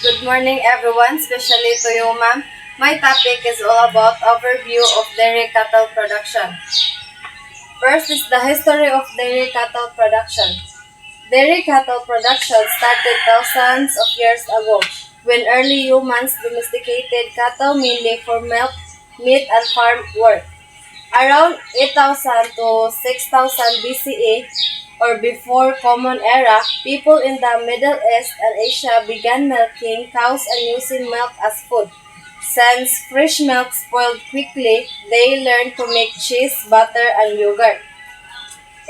Good morning everyone, especially to you ma'am. My topic is all about overview of dairy cattle production. First is the history of dairy cattle production. Dairy cattle production started thousands of years ago when early humans domesticated cattle mainly for milk, meat, and farm work. Around 8,000 to 6,000 BCE or before Common Era, people in the Middle East and Asia began milking cows and using milk as food. Since fresh milk spoiled quickly, they learned to make cheese, butter, and yogurt.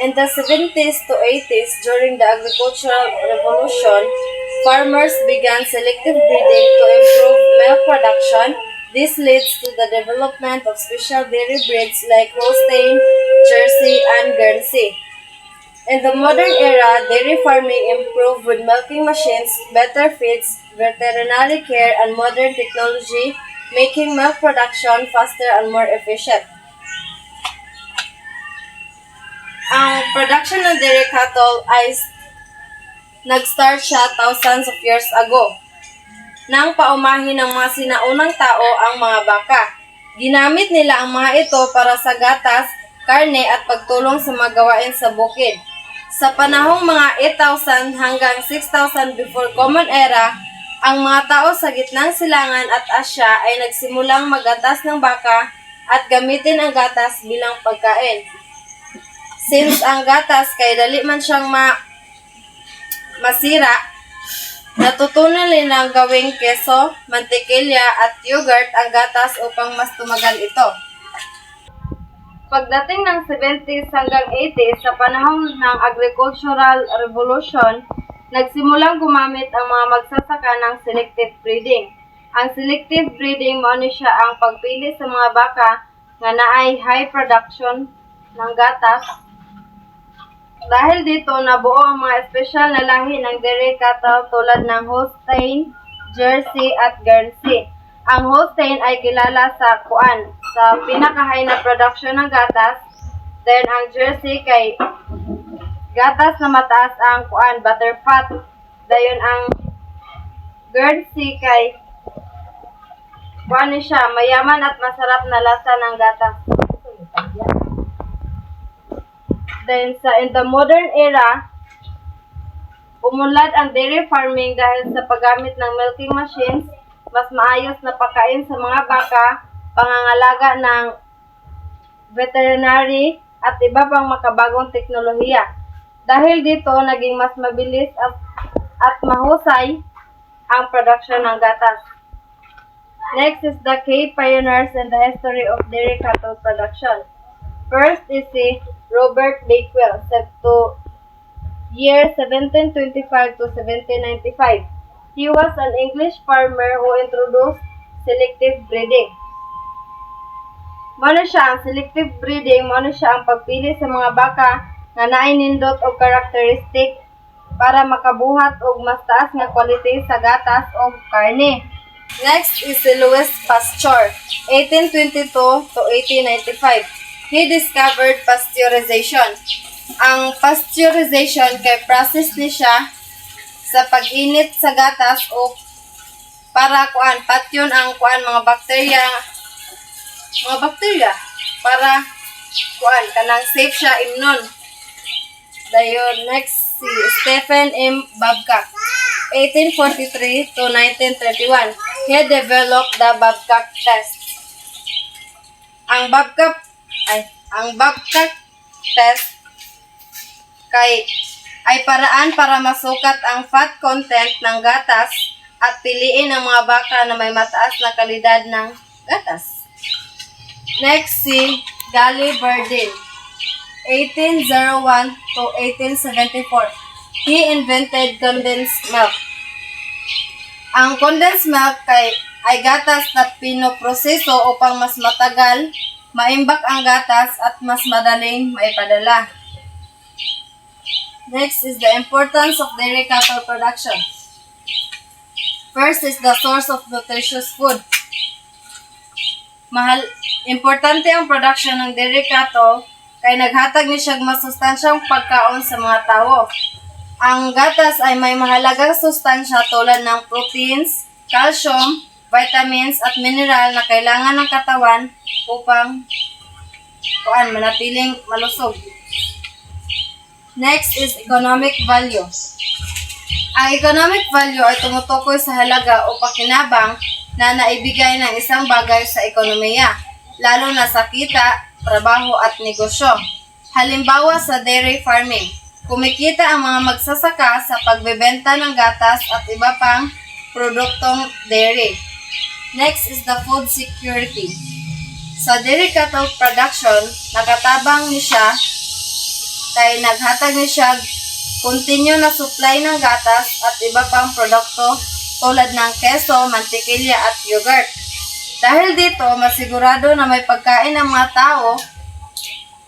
In the 70s to 80s, during the agricultural revolution, farmers began selective breeding to improve milk production. This leads to the development of special dairy breeds like Holstein, Jersey, and Guernsey. In the modern era, dairy farming improved with milking machines, better feeds, veterinary care, and modern technology, making milk production faster and more efficient. Ang production ng dairy cattle ay nag-start siya thousands of years ago. Nang paumahin ng mga sinaunang tao ang mga baka. Ginamit nila ang mga ito para sa gatas, karne at pagtulong sa mga gawain sa bukid. Sa panahong mga 8,000 hanggang 6,000 before Common Era, ang mga tao sa gitnang silangan at Asya ay nagsimulang maggatas ng baka at gamitin ang gatas bilang pagkain. Since ang gatas kay dali man siyang masira, natutunan nilang gawing keso, mantikilya at yogurt ang gatas upang mas tumagal ito. Pagdating ng 70s hanggang 80s sa panahon ng Agricultural Revolution, nagsimulang gumamit ang mga magsasaka ng selective breeding. Ang selective breeding mao ni siya ang pagpili sa mga baka nga naay high production ng gatas. Dahil dito, nabuo ang mga espesyal na lahi ng dairy cattle tulad ng Holstein, Jersey at Guernsey. Ang Holstein ay kilala sa pinaka-high na production ng gatas. Then ang Jersey kay gatas na mataas ang butter fat. Dayon ang Guernsey kay siya, mayaman at masarap na lasa ng gatas. Then in the modern era, umunlad ang dairy farming dahil sa paggamit ng milking machines, mas maayos na pagkain sa mga baka, pangangalaga ng veterinary at iba pang makabagong teknolohiya. Dahil dito, naging mas mabilis at mahusay ang production ng gatas. Next is the key pioneers in the history of dairy cattle production. First is si Robert Bakewell, to year 1725 to 1795. He was an English farmer who introduced selective breeding. Mano siya ang selective breeding, mano siya ang pagpili sa mga baka nga naay nindot og karakteristik para makabuhat og mas taas nga quality sa gatas o karne. Next is si Louis Pasteur, 1822 to 1895. He discovered pasteurization. Ang pasteurization kay process ni siya sa pag-init sa gatas o para patyon ang mga bakterya para kanang safe siya imnon. Dayon next si Stephen M. Babcock, 1843 to 1931. He developed the Babcock test. Ang Babcock test ay paraan para masukat ang fat content ng gatas at piliin ang mga baka na may mataas na kalidad ng gatas. Next si Gally Burdin, 1801 to 1874. He invented condensed milk. Ang condensed milk ay gatas na pinoproseso upang mas matagal maimbak ang gatas at mas madaling maipadala. Next is the importance of dairy cattle production. First is the source of nutritious food. Importante ang production ng dairy cattle kay naghatag ni siya masustansyang pagkaon sa mga tao. Ang gatas ay may mahalagang sustansya tulad ng proteins, calcium, vitamins at mineral na kailangan ng katawan upang manatiling malusog. Next is economic value. Ang economic value ay tumutukoy sa halaga o pakinabang na naibigay ng isang bagay sa ekonomiya, lalo na sa kita, trabaho at negosyo. Halimbawa sa dairy farming, kumikita ang mga magsasaka sa pagbebenta ng gatas at iba pang produktong dairy. Next is the food security. Sa dairy cattle production, nakatabang ni siya kay naghatag ni siya continue na supply ng gatas at iba pang produkto tulad ng keso, mantikilya at yogurt. Dahil dito, masigurado na may pagkain ng mga tao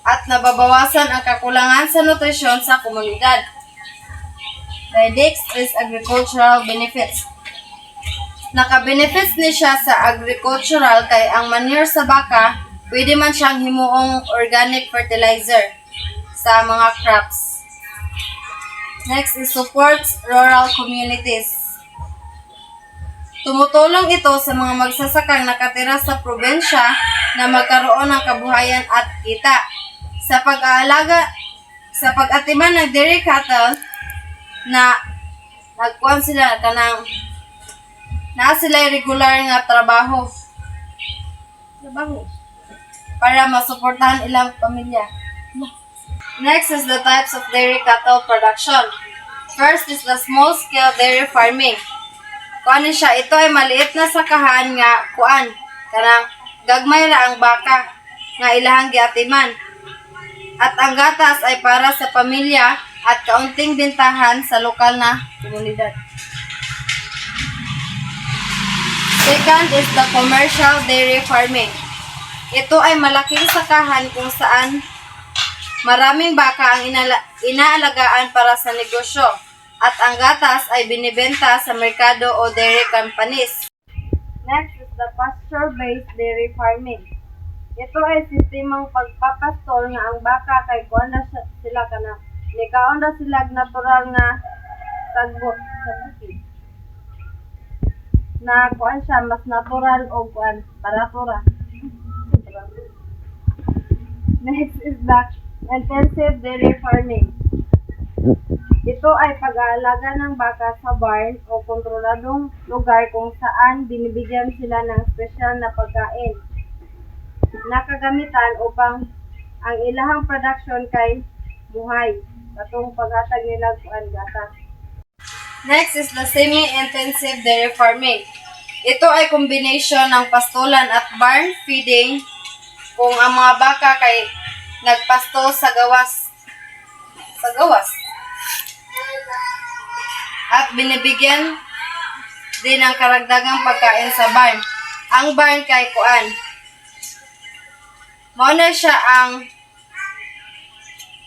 at nababawasan ang kakulangan sa nutrisyon sa komunidad. The next is agricultural benefits. Naka-benefits ni siya sa agricultural kay ang manure sa baka, pwede man siyang himuong organic fertilizer sa mga crops. Next is supports rural communities. Tumutulong ito sa mga magsasakang nakatira sa probensya na magkaroon ng kabuhayan at kita. Sa pag-atiman ng dairy cattle na nagkuhan sila sila regular nga trabaho para masuportahan ilang pamilya. Next is the types of dairy cattle production. First is the small-scale dairy farming. Kuan siya, ito ay maliit na sakahan nga kanang gagmay ra ang baka nga ilahang giatiman. At ang gatas ay para sa pamilya at kaunting bintahan sa lokal na komunidad. Second is the commercial dairy farming. Ito ay malaking sakahan kung saan maraming baka ang inaalagaan para sa negosyo at ang gatas ay binibenta sa merkado o dairy companies. Next is the pasture-based dairy farming. Ito ay sistemang pagpapastol nga ang baka kay kuan na sila kana likaon na sila natural nga tagbot sa bukid. Na kuan siya mas natural o kuan baratora. Next is the intensive dairy farming. Ito ay pag-aalaga ng baka sa barn o kontroladong lugar kung saan binibigyan sila ng espesyal na pagkain na kagamitan upang ang ilahang production kay buhay katong paghatag nila kuan gatas. Next is the semi-intensive dairy farming. Ito ay combination ng pastulan at barn feeding kung ang mga baka kay nagpasto sa gawas. At binibigyan din ng karagdagang pagkain sa barn. Ang barn kay kuan. Mao na siya ang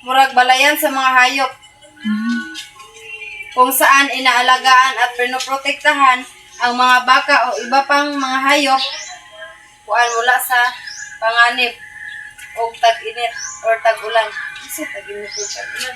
murag balayan sa mga hayop. Kung saan inaalagaan at pinoprotektahan ang mga baka o iba pang mga hayop kuan mula sa panganib o tag-init or tag-ulan. Kasi tag-init o tag-ulan.